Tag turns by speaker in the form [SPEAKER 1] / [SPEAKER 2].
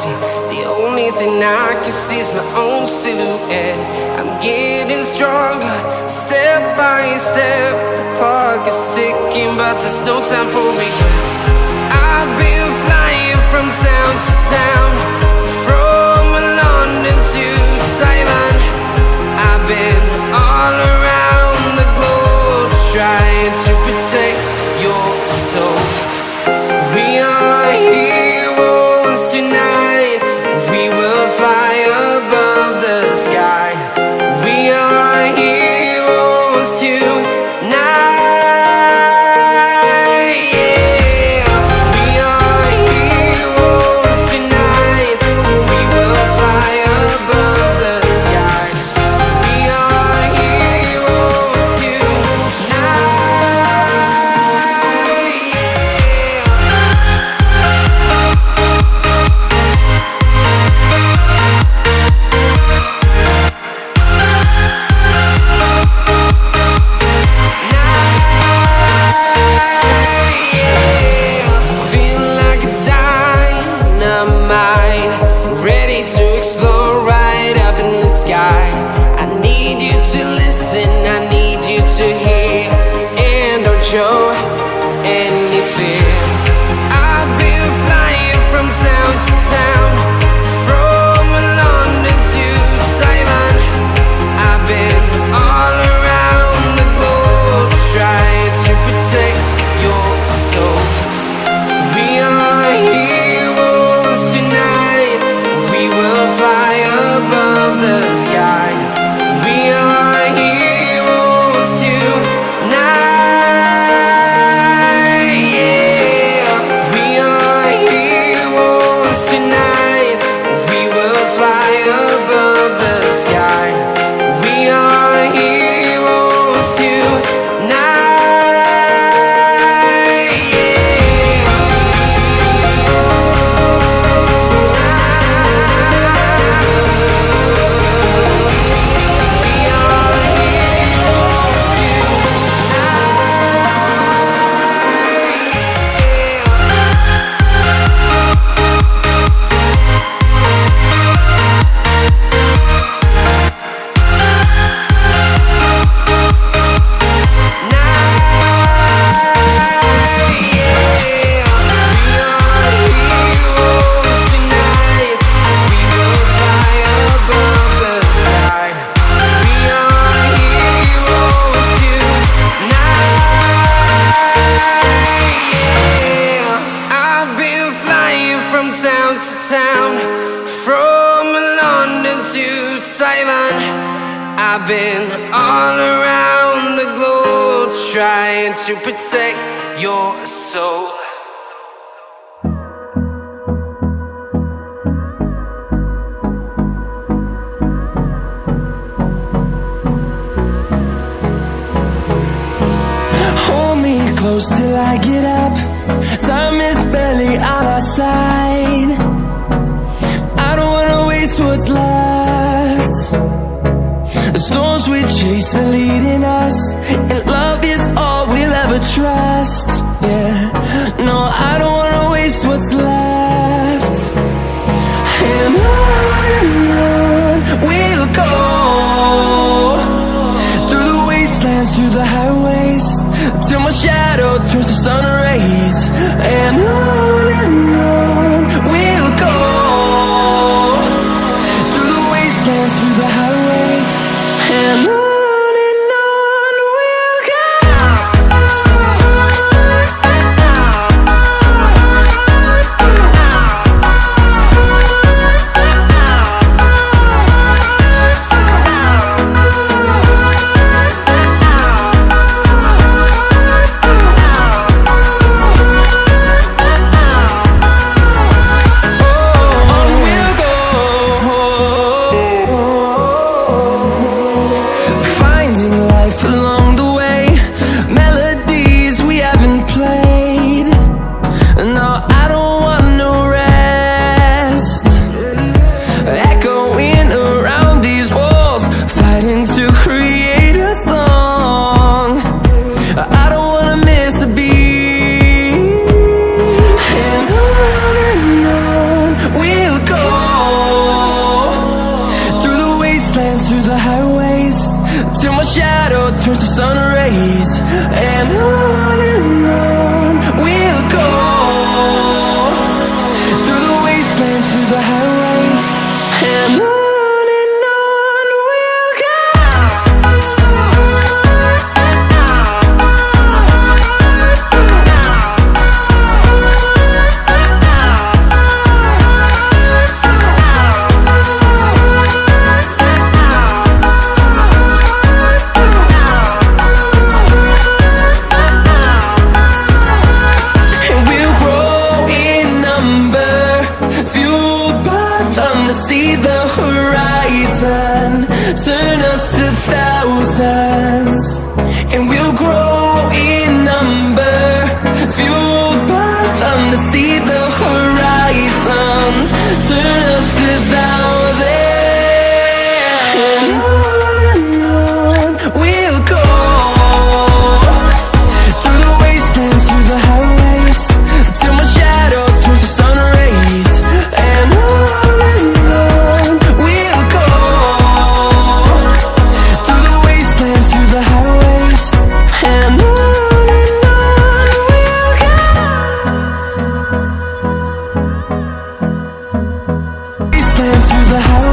[SPEAKER 1] see. The only thing I can see is my own silhouette. I'm getting stronger, step by step. The clock is ticking, but there's no time for regrets. I've been flying from town to town, from London to Taiwan. I've been all around the globe, trying to protect your soul. We are heroes tonight. We will fly above the sky. We are heroes tonight. Show any fear. I've been flying from town to town, from London to Taiwan. I've been all around the globe, trying to protect your soul. We are heroes tonight. We will fly above the sky. We are heroes tonight. Town to town, from London to Taiwan. I've been all around the globe, trying to protect your soul.
[SPEAKER 2] Hold me close till I get up. Time is barely on our side. I don't wanna waste what's left. The storms we chase are leading us, and love is all we'll ever trust. Yeah, no, I don't wanna waste what's left. And on we'll go, through the wastelands, through the highways, till my shadow turns to sun rays. And on we'll go, through the wastelands, through the highways. And on we'll go. glance through the horizon.